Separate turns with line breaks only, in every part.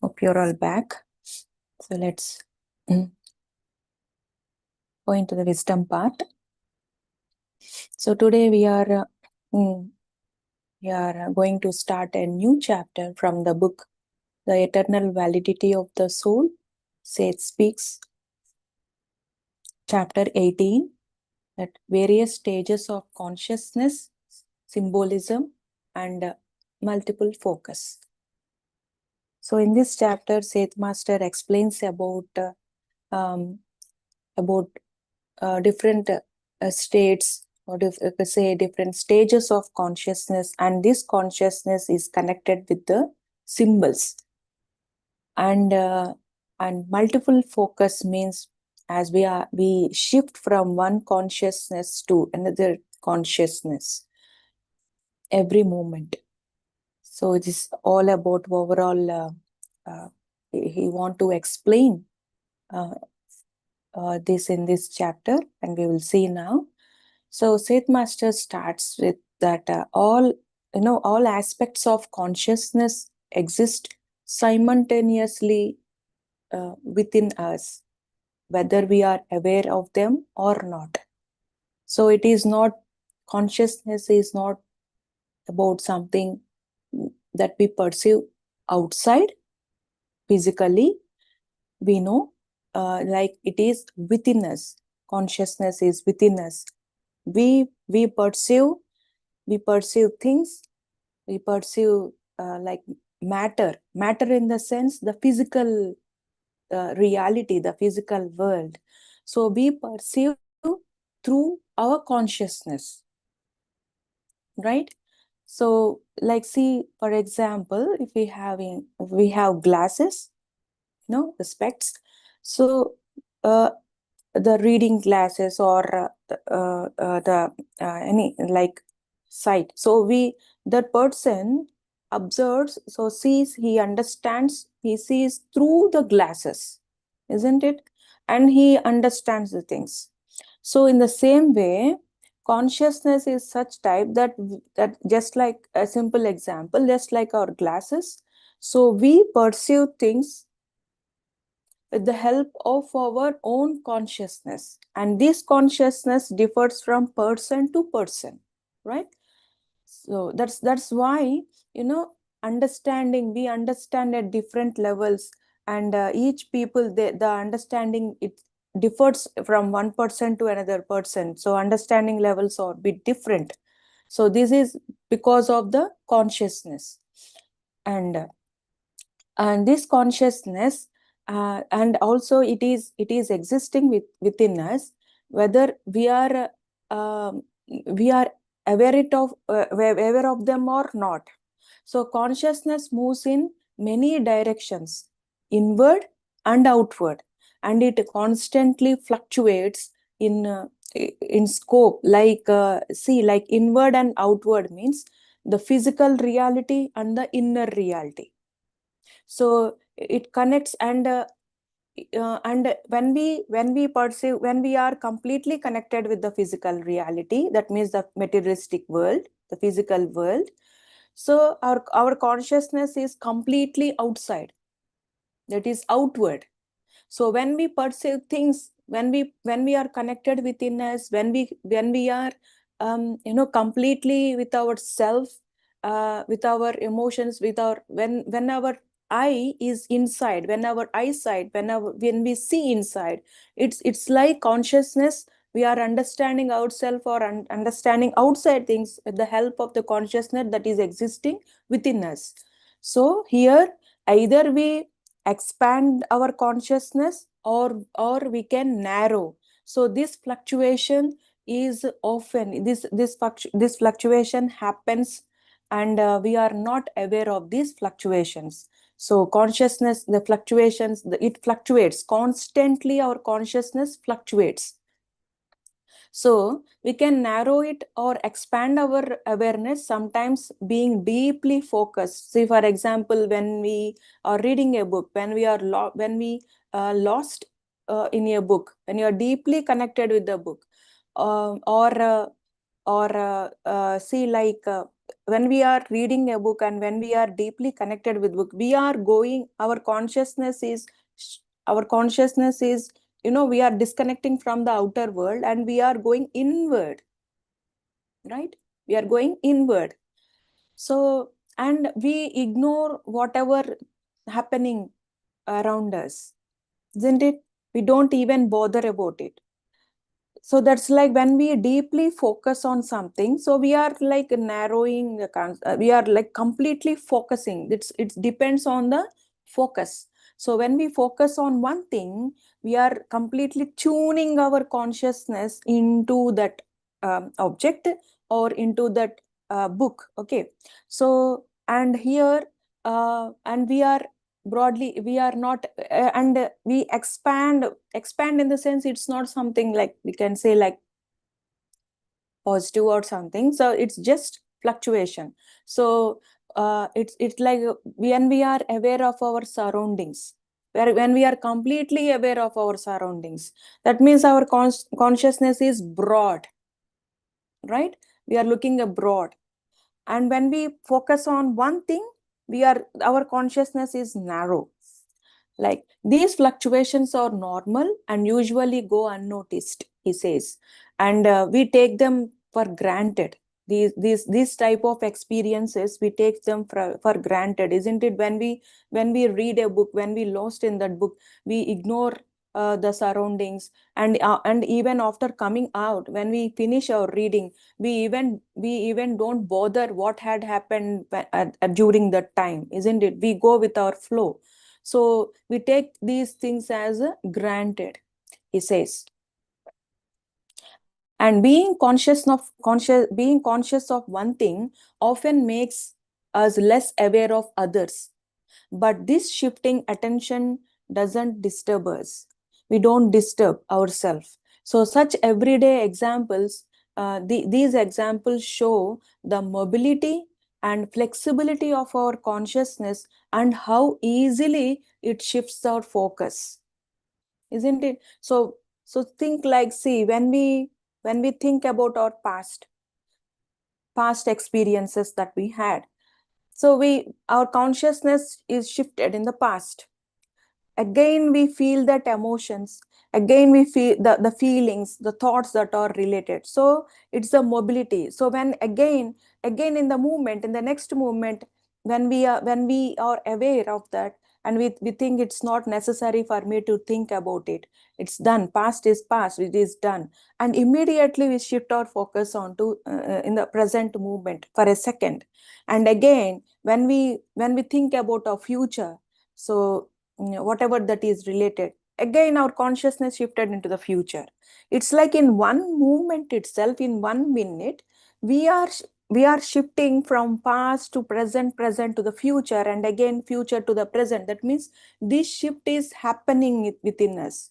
Hope you're all back. So let's go into the wisdom part. So today we are going to start a new chapter from the book, The Eternal Validity of the Soul. SETH speaks, chapter 18, that various stages of consciousness, symbolism, and multiple focus. So in this chapter, SETH Master explains about different states, or say different stages of consciousness, and this consciousness is connected with the symbols. And multiple focus means as we shift from one consciousness to another consciousness every moment. So it is all about overall. He want to explain this in this chapter, and we will see now. So SETH Master starts with that all aspects of consciousness exist simultaneously within us, whether we are aware of them or not. So it is not, consciousness is not about something that we perceive outside physically. We know like it is within us. Consciousness is within us. We perceive things, we perceive like matter in the sense the physical reality, the physical world. So we perceive through our consciousness, right? So like, see, for example, if we have glasses, the specs. So the reading glasses, or the any like sight. So that person observes, so sees, he understands, he sees through the glasses, isn't it? And he understands the things. So in the same way, consciousness is such type that just like a simple example, just like our glasses. So we perceive things with the help of our own consciousness, and this consciousness differs from person to person, right? So that's why, understanding, we understand at different levels, and each people, the understanding, it differs from one person to another person. So understanding levels are a bit different. So this is because of the consciousness, and this consciousness, and also it is existing within us, whether we are aware of them or not. So consciousness moves in many directions, inward and outward, and it constantly fluctuates in scope. Like like inward and outward means the physical reality and the inner reality. So it connects, and when we perceive, when we are completely connected with the physical reality, that means the materialistic world, the physical world, so our consciousness is completely outside, that is outward. So when we perceive things, when we are connected within us, when we are completely with ourself, with our emotions, with our when our eye is inside, when our eyesight, when we see inside, it's like consciousness, we are understanding ourselves, or understanding outside things with the help of the consciousness that is existing within us. So here, either we expand our consciousness, or we can narrow. So this fluctuation is often, this fluctuation happens, and we are not aware of these fluctuations. So consciousness, the fluctuations, it fluctuates constantly, our consciousness fluctuates. So we can narrow it or expand our awareness, sometimes being deeply focused. See, for example, when we are reading a book, when we are lost in a book, when you are deeply connected with the book, or see, like when we are reading a book and when we are deeply connected with book, we are going, our consciousness is, we are disconnecting from the outer world and we are going inward, right? We are going inward. So, and we ignore whatever happening around us, isn't it? We don't even bother about it. So that's like when we deeply focus on something, so we are like narrowing the we are like completely focusing. It depends on the focus. So when we focus on one thing, we are completely tuning our consciousness into that object or into that book. Okay. So and here and we are broadly, we are not and we expand in the sense, it's not something like we can say like positive or something, so it's just fluctuation. So it's like when we are aware of our surroundings, when we are completely aware of our surroundings, that means our consciousness is broad, right? We are looking abroad. And when we focus on one thing, our consciousness is narrow. Like these fluctuations are normal and usually go unnoticed, he says, and we take them for granted. These type of experiences, we take them for granted, isn't it? When we read a book, when we lost in that book, we ignore the surroundings, and even after coming out, when we finish our reading, we even don't bother what had happened during that time, isn't it? We go with our flow. So we take these things as granted, he says. And being conscious of one thing often makes us less aware of others. But this shifting attention doesn't disturb us. We don't disturb ourselves. So such everyday examples, these examples show the mobility and flexibility of our consciousness and how easily it shifts our focus, isn't it? So think like, see, when we think about our past experiences that we had, so our consciousness is shifted in the past. Again we feel that emotions, again we feel the feelings, the thoughts that are related. So it's the mobility. So when again in the movement, in the next movement, when we are aware of that, and we think it's not necessary for me to think about it, it's done, past is past, it is done, and immediately we shift our focus onto in the present movement for a second. And again when we think about our future, so whatever that is related, again our consciousness shifted into the future. It's like in one movement itself, in 1 minute, we are we are shifting from past to present, present to the future, and again future to the present. That means this shift is happening within us.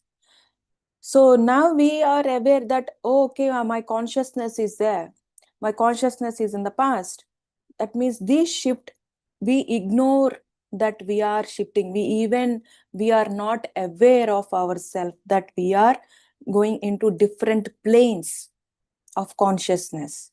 So now we are aware that, oh, okay, my consciousness is there, my consciousness is in the past. That means this shift, we ignore that we are shifting. We are not aware of ourselves, that we are going into different planes of consciousness,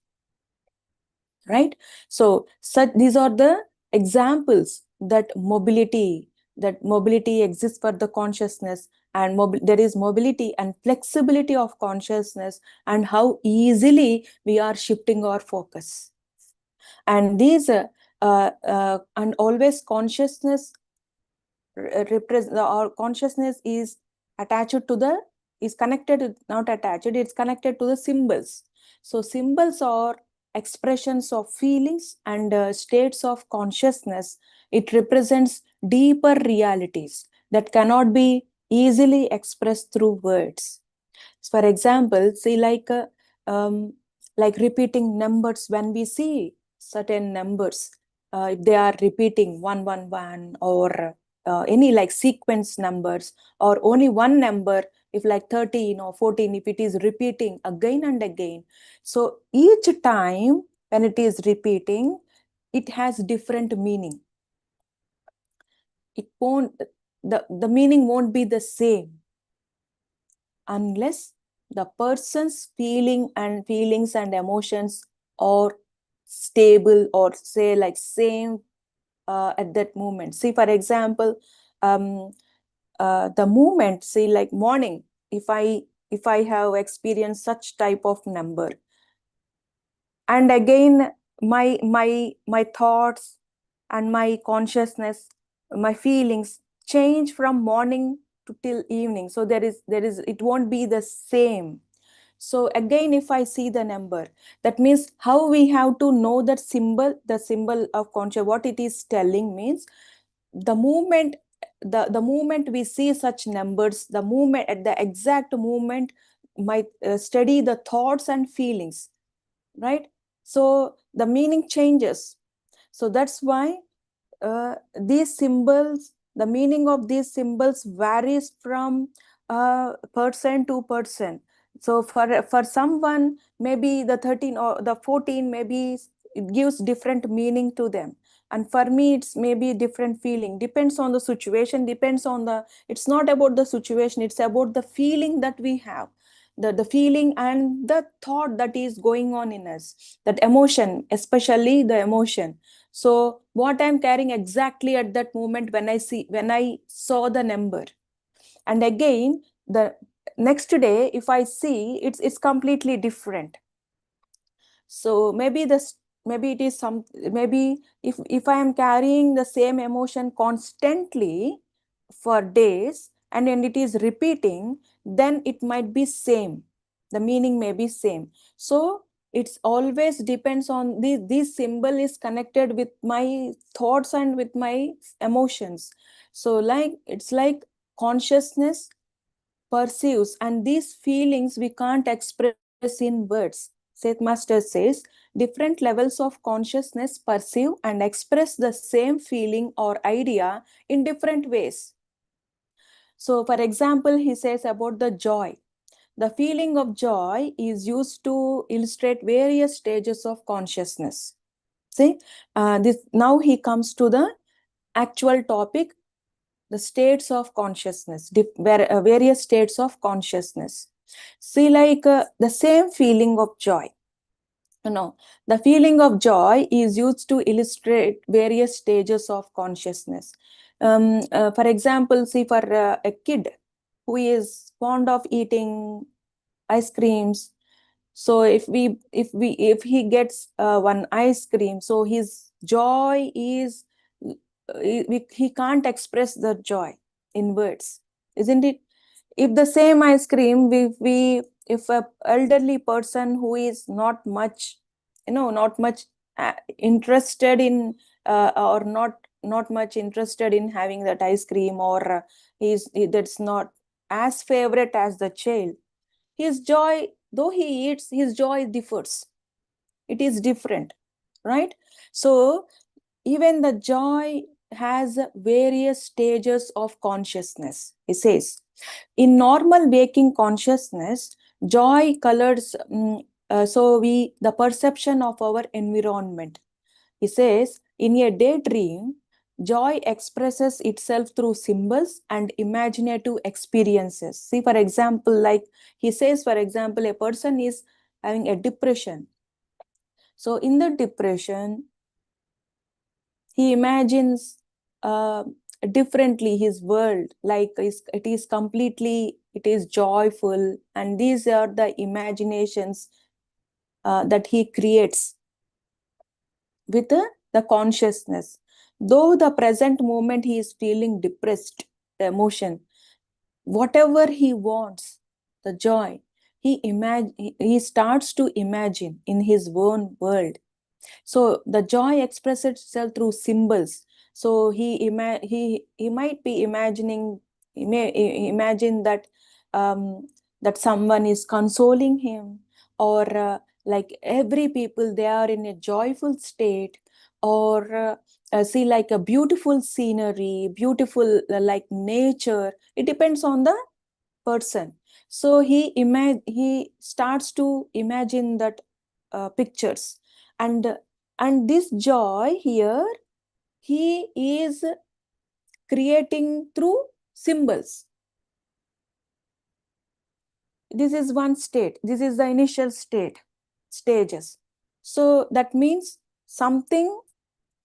right? So these are the examples that mobility exists for the consciousness, and there is mobility and flexibility of consciousness, and how easily we are shifting our focus. And these and always consciousness represent, our consciousness is attached to the, is connected, not attached, it's connected to the symbols. So symbols are expressions of feelings and states of consciousness. It represents deeper realities that cannot be easily expressed through words. For example, see, like repeating numbers. When we see certain numbers, if they are repeating 111, or any like sequence numbers, or only one number, if like 13 or 14, if it is repeating again and again, so each time when it is repeating, it has different meaning. It won't, the meaning won't be the same unless the person's feelings and emotions are stable or say like same at that moment. See, for example, the moment, say like morning, if I have experienced such type of number, and again my thoughts and my consciousness, my feelings change from morning to till evening. So there is it won't be the same. So again, if I see the number, that means how we have to know that symbol, the symbol of conscious, what it is telling means the moment, the moment we see such numbers, the moment, at the exact moment, might study the thoughts and feelings, right? So the meaning changes. So that's why these symbols, the meaning of these symbols varies from person to person. So for someone, maybe the 13 or the 14, maybe it gives different meaning to them, and for me it's maybe different feeling. Depends on the situation, depends on the, it's not about the situation, it's about the feeling that we have, the feeling and the thought that is going on in us, that emotion, especially the emotion. So what I'm carrying exactly at that moment when I saw the number, and again the next day if I see, it's completely different. So maybe this, maybe it is some, maybe if I am carrying the same emotion constantly for days, and then it is repeating, then it might be same, the meaning may be same. So it's always depends on this symbol is connected with my thoughts and with my emotions. So like it's like consciousness perceives, and these feelings we can't express in words. Seth Master says different levels of consciousness perceive and express the same feeling or idea in different ways. So for example, he says about the joy. The feeling of joy is used to illustrate various stages of consciousness. See, this now he comes to the actual topic, the states of consciousness, various states of consciousness. See, like the same feeling of joy. The feeling of joy is used to illustrate various stages of consciousness. For example, see, for a kid who is fond of eating ice creams, so if he gets one ice cream, so his joy is, he can't express the joy in words, isn't it? If the same ice cream, if a elderly person who is not much, not much interested in, or not much interested in having that ice cream, or that's not as favorite as the child, his joy, though he eats, his joy differs, it is different, right? So even the joy has various stages of consciousness. He says in normal waking consciousness, joy colors, so we the perception of our environment. He says in a daydream, joy expresses itself through symbols and imaginative experiences. See, for example, like he says, for example, a person is having a depression. So in the depression, he imagines differently his world, like it is completely, it is joyful, and these are the imaginations that he creates with the consciousness. Though the present moment he is feeling depressed, the emotion, whatever he wants, the joy, he starts to imagine in his own world. So the joy expresses itself through symbols. So he might be imagining, he may imagine that that someone is consoling him, or like every people, they are in a joyful state, or see like a beautiful scenery, beautiful like nature. It depends on the person. So he starts to imagine that pictures, and this joy here he is creating through symbols. This is one state, this is the initial stages. So that means something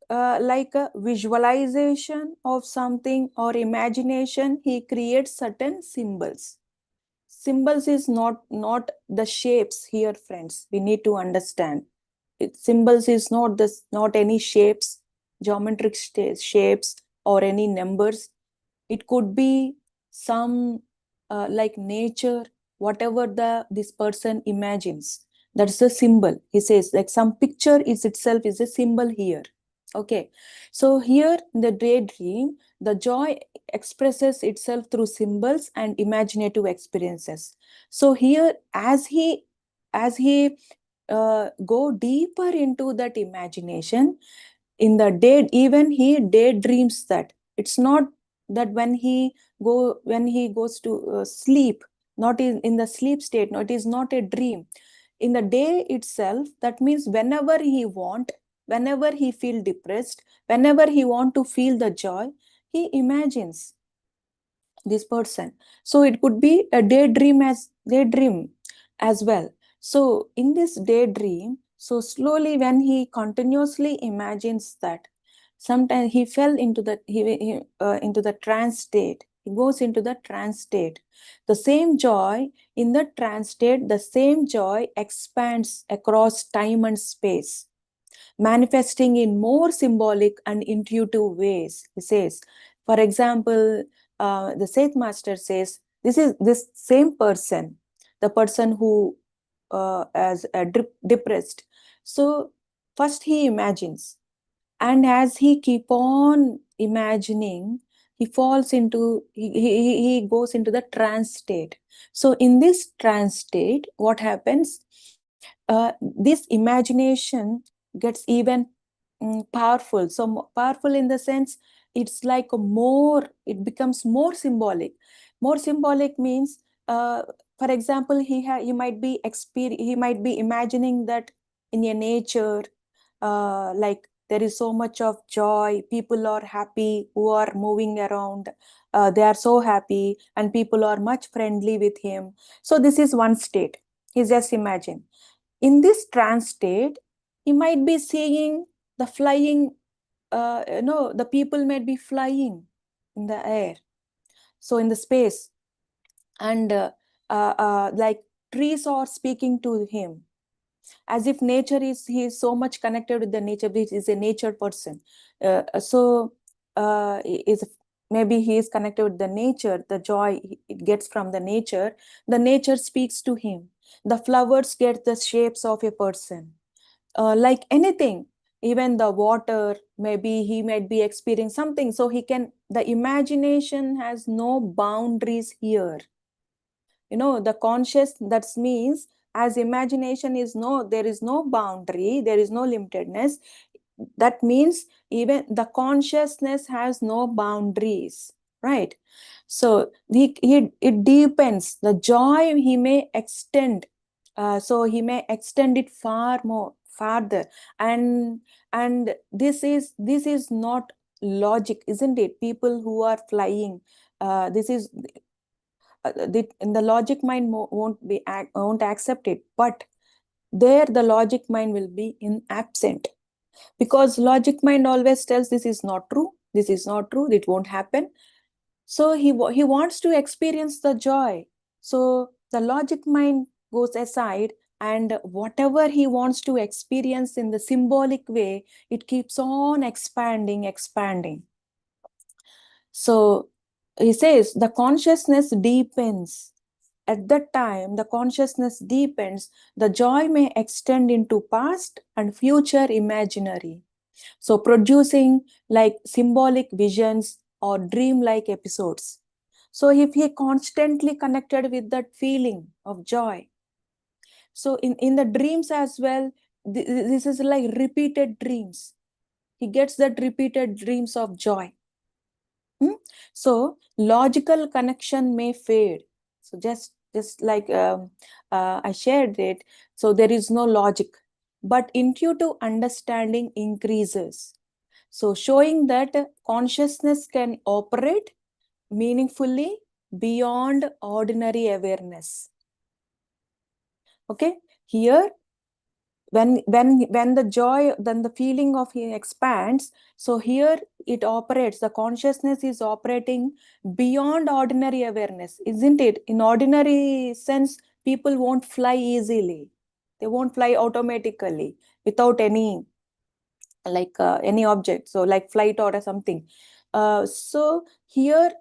like a visualization of something or imagination, he creates certain symbols. Symbols is not the shapes here, friends. We need to understand. Symbols is not any shapes, geometric shapes or any numbers. It could be some like nature, whatever this person imagines. That's the symbol. He says like some picture is itself is a symbol here. Okay, so here in the daydream, the joy expresses itself through symbols and imaginative experiences. So here, as he go deeper into that imagination, in the day, even he daydreams that. It's not that when he goes to sleep, not in the sleep state. No, it is not a dream. In the day itself, that means whenever he feel depressed, whenever he want to feel the joy, he imagines this person. So it could be a daydream as well. So in this daydream, so slowly when he continuously imagines that, sometimes he fell into into the trance state. He goes into the trance state. The same joy in the trance state, the same joy expands across time and space, manifesting in more symbolic and intuitive ways. He says, for example, the Seth Master says, this is this same person, the person who is depressed. So first he imagines, and as he keep on imagining, he falls into he goes into the trance state. So in this trance state, what happens? This imagination gets even powerful. So powerful in the sense, it's like a more, it becomes more symbolic. More symbolic means, for example, he might be imagining that in a nature, like there is so much of joy, people are happy who are moving around, they are so happy and people are much friendly with him. So this is one state. He just imagine. In this trance state, he might be seeing the flying, the people might be flying in the air, so in the space, and like trees are speaking to him, as if nature is, he is so much connected with the nature, which is a nature person. So is maybe he is connected with the nature, the joy it gets from the nature speaks to him. The flowers get the shapes of a person, like anything, even the water, maybe he might be experiencing something, so he can, the imagination has no boundaries here. The conscious, that means, as imagination is no, there is no boundary, there is no limitedness. That means even the consciousness has no boundaries, right? So it deepens the joy, he may extend, so he may extend it far more farther. And this is not logic, isn't it? People who are flying, this is the logic mind won't accept it, but there the logic mind will be in absent, because logic mind always tells this is not true, this is not true, it won't happen. So he wants to experience the joy. So the logic mind goes aside, and whatever he wants to experience in the symbolic way, it keeps on expanding. So he says the consciousness deepens. At that time, the consciousness deepens, the joy may extend into past and future imaginary. So producing like symbolic visions or dream-like episodes. So if he constantly connected with that feeling of joy, so in the dreams as well, this is like repeated dreams. He gets that repeated dreams of joy. So logical connection may fade. So just like I shared it, so there is no logic, but intuitive understanding increases. So showing that consciousness can operate meaningfully beyond ordinary awareness. Okay, here when the joy, then the feeling of he expands. So here it operates, the consciousness is operating beyond ordinary awareness, isn't it? In ordinary sense, people won't fly easily, they won't fly automatically without any any object, so like flight or something. So here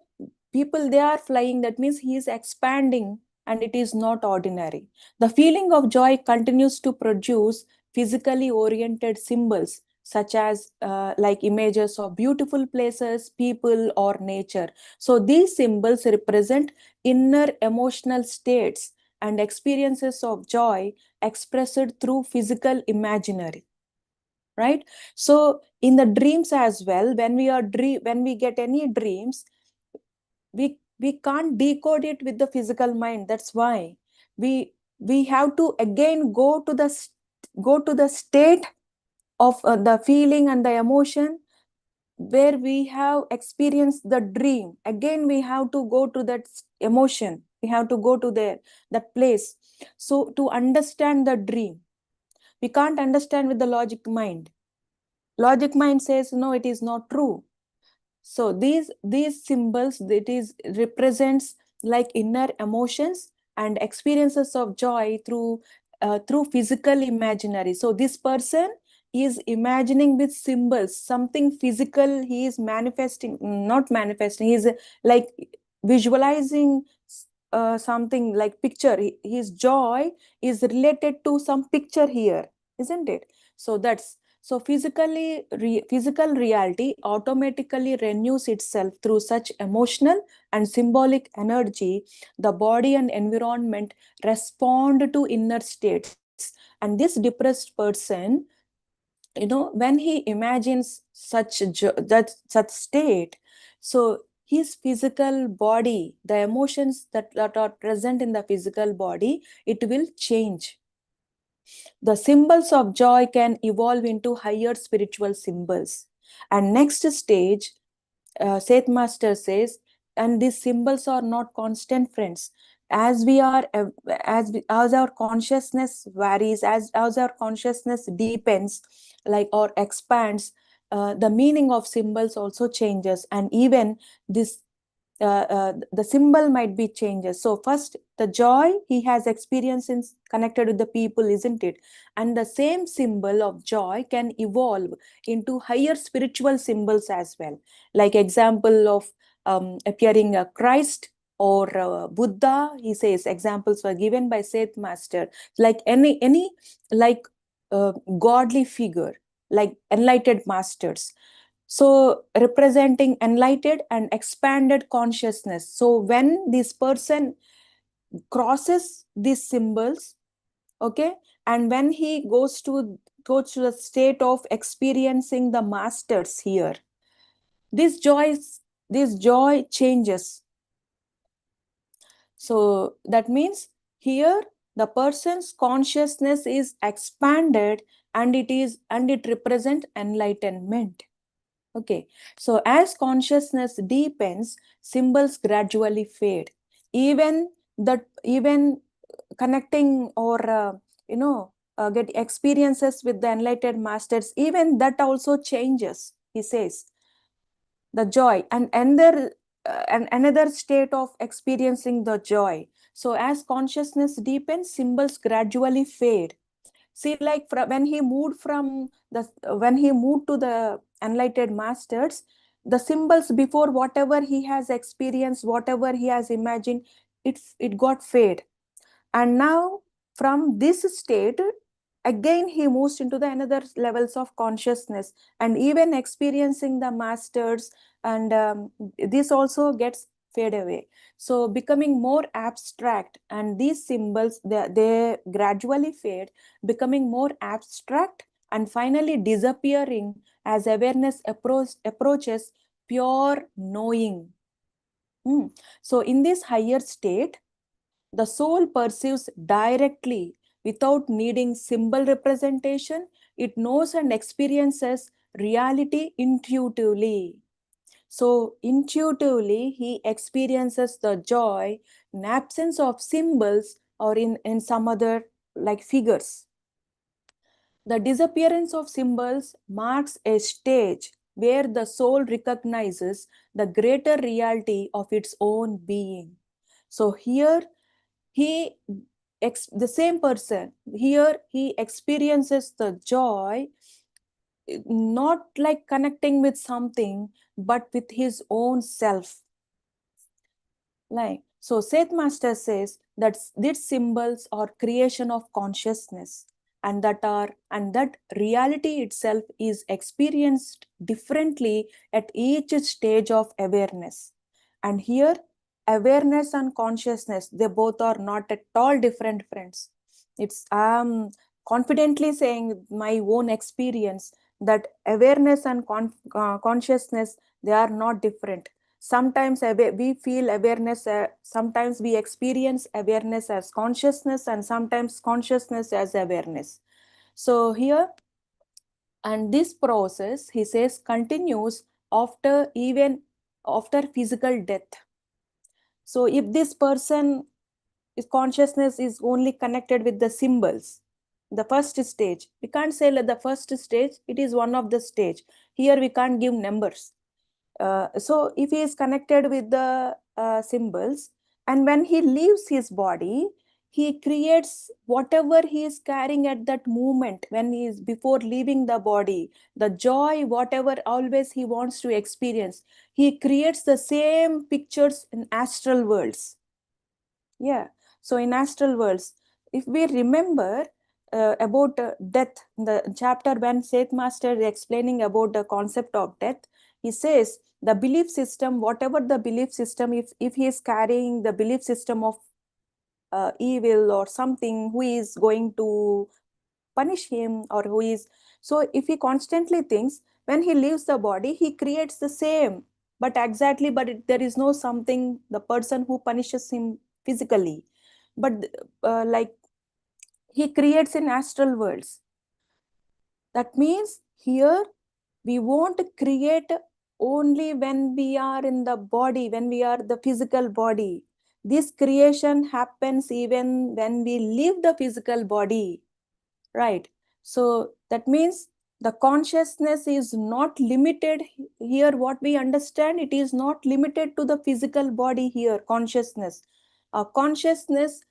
people, they are flying, that means he is expanding, and it is not ordinary. The feeling of joy continues to produce physically oriented symbols, such as like images of beautiful places, people, or nature. So these symbols represent inner emotional states and experiences of joy expressed through physical imaginary, right? So in the dreams as well, when we get any dreams, we can't decode it with the physical mind. That's why we have to again go to the state of the feeling and the emotion where we have experienced the dream. Again we have to go to that emotion, we have to go to there, that place, so to understand the dream. We can't understand with the logic mind. Logic mind says no, it is not true. So these symbols, that is represents like inner emotions and experiences of joy through physical imaginary. So this person is imagining with symbols something physical, he is manifesting, not manifesting, he is like visualizing something like picture. His joy is related to some picture here, isn't it? So that's, so physical reality automatically renews itself through such emotional and symbolic energy. The body and environment respond to inner states. And this depressed person, when he imagines such state, so his physical body, the emotions that are present in the physical body, it will change. The symbols of joy can evolve into higher spiritual symbols. And next stage, Seth Master says, and these symbols are not constant, friends. As we are, as our consciousness varies, as our consciousness deepens, like or expands, the meaning of symbols also changes, and even this the symbol might be changes. So first, the joy he has experienced is connected with the people, isn't it? And the same symbol of joy can evolve into higher spiritual symbols as well. Like example of appearing a Christ or Buddha, he says examples were given by Seth Master. Like any like godly figure, like enlightened masters, so representing enlightened and expanded consciousness. So when this person crosses these symbols, okay, and when he goes to the state of experiencing the masters here, this joy changes. So that means here the person's consciousness is expanded, and it represents enlightenment. Okay, so as consciousness deepens, symbols gradually fade. Even connecting or get experiences with the enlightened masters, even that also changes. He says the joy and another state of experiencing the joy. So as consciousness deepens, symbols gradually fade. See, like when he moved to the enlightened masters, the symbols before, whatever he has experienced, whatever he has imagined, it got fade. And now from this state, again he moves into the another levels of consciousness, and even experiencing the masters, and this also gets fade away, so becoming more abstract. And these symbols, they gradually fade, becoming more abstract, and finally disappearing as awareness approaches pure knowing. So in this higher state, the soul perceives directly without needing symbol representation. It knows and experiences reality intuitively. So intuitively, he experiences the joy in absence of symbols or in some other like figures. The disappearance of symbols marks a stage where the soul recognizes the greater reality of its own being. So here the same person, here he experiences the joy, not like connecting with something, but with his own self. Like, so Seth Master says that these symbols are creation of consciousness, and that reality itself is experienced differently at each stage of awareness. And here, awareness and consciousness, they both are not at all different, friends. It's confidently saying my own experience that awareness and consciousness, they are not different. Sometimes we feel awareness, sometimes we experience awareness as consciousness, and sometimes consciousness as awareness. So here, and this process, he says, continues even after physical death. So if this person, his consciousness is only connected with the symbols, the first stage, we can't say that the first stage, it is one of the stage. Here we can't give numbers. So if he is connected with the symbols, and when he leaves his body, he creates whatever he is carrying at that moment, when he is before leaving the body, the joy, whatever always he wants to experience, he creates the same pictures in astral worlds. Yeah. So in astral worlds, if we remember about death, the chapter when Seth Master is explaining about the concept of death, he says the belief system, whatever the belief system, if he is carrying the belief system of evil or something, who is going to punish him, or who is, so if he constantly thinks, when he leaves the body, he creates the same, but exactly, but there is no something, the person who punishes him physically, but like he creates in astral worlds. That means here we won't create only when we are in the body, when we are the physical body. This creation happens even when we leave the physical body, right? So that means the consciousness is not limited here. What we understand, it is not limited to the physical body here, consciousness. Consciousness,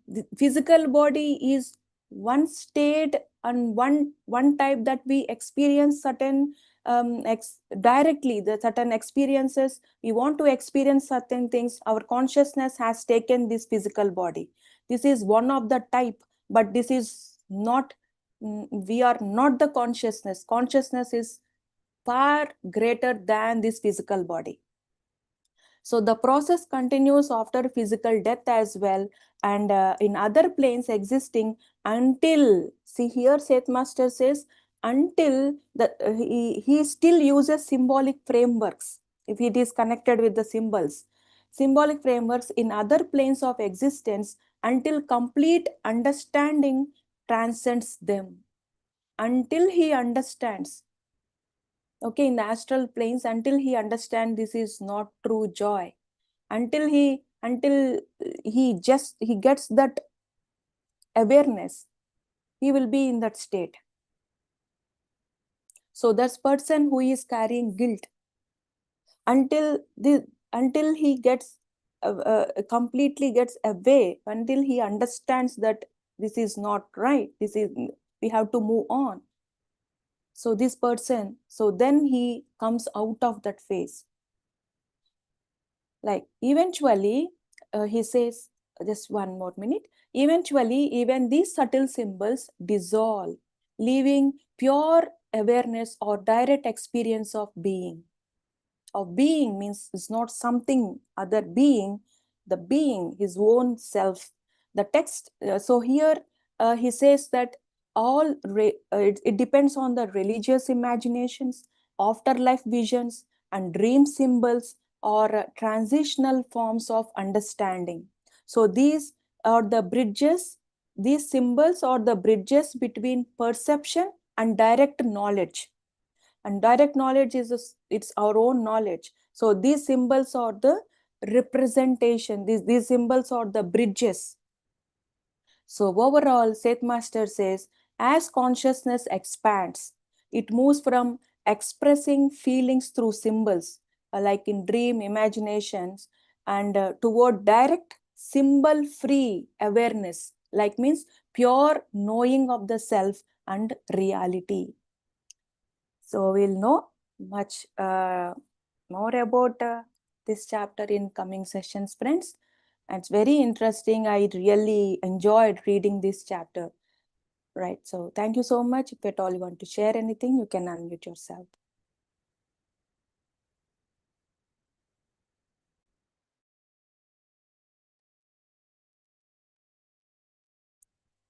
the physical body is one state and one type that we experience certain directly, the certain experiences. We want to experience certain things. Our consciousness has taken this physical body. This is one of the type, but this is not, we are not the consciousness. Consciousness is far greater than this physical body. So the process continues after physical death as well, and in other planes existing until, see here Seth Master says, until he still uses symbolic frameworks, if it is connected with the symbols. Symbolic frameworks in other planes of existence until complete understanding transcends them. Until he understands, okay, in the astral planes, until he understands this is not true joy, until he gets that awareness, he will be in that state. So that's person who is carrying guilt, until he gets completely gets away, until he understands that this is not right, this is, we have to move on. So this person, so then he comes out of that phase. Like eventually, he says, just one more minute, eventually even these subtle symbols dissolve, leaving pure awareness or direct experience of being. Of being means it's not something other being, the being, his own self. The text, so here he says that it depends on the religious imaginations, afterlife visions, and dream symbols, or transitional forms of understanding. So these are the bridges, these symbols are the bridges between perception and direct knowledge. And direct knowledge is it's our own knowledge. So these symbols are the representation, these symbols are the bridges. So overall, Seth Master says As consciousness expands, it moves from expressing feelings through symbols, like in dream imaginations, and toward direct symbol free awareness, like means pure knowing of the self and reality. So we'll know much more about this chapter in coming sessions, friends. And it's very interesting. I really enjoyed reading this chapter. Right. So thank you so much. If at all you want to share anything, you can unmute yourself.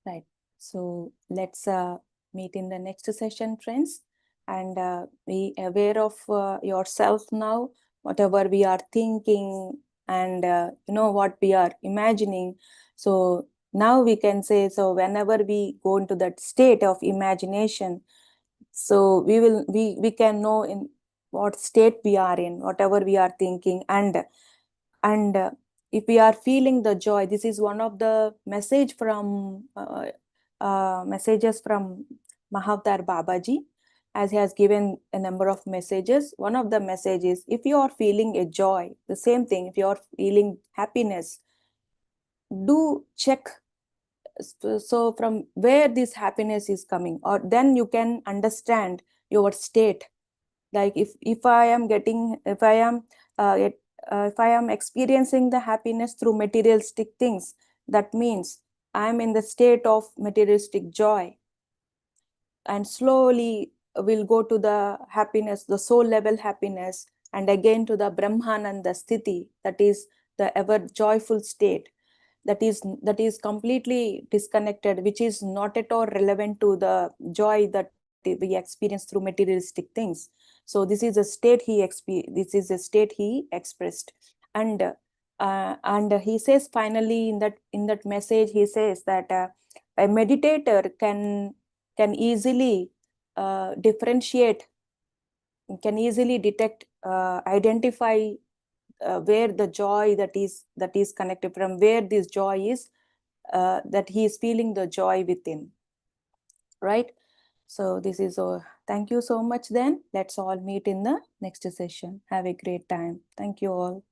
Right. So let's meet in the next session, friends. And be aware of yourself now, whatever we are thinking and what we are imagining. So now we can say, so whenever we go into that state of imagination, so we can know in what state we are in, whatever we are thinking, and if we are feeling the joy. This is one of the messages from Mahavatar Babaji, as he has given a number of messages. One of the messages, if you are feeling a joy, the same thing, if you are feeling happiness, do check, so from where this happiness is coming, or then you can understand your state. Like if I am getting, if I am experiencing the happiness through materialistic things, that means I am in the state of materialistic joy, and slowly we'll go to the happiness, the soul level happiness, and again to the Brahmananda sthiti, that is the ever joyful state, that is completely disconnected, which is not at all relevant to the joy that we experience through materialistic things. So this is a state he expressed. And he says finally in that message, he says that a meditator can easily differentiate, can easily detect, identify where the joy that is connected, from where this joy is, that he is feeling the joy within, right? So this is thank you so much. Then let's all meet in the next session. Have a great time. Thank you all.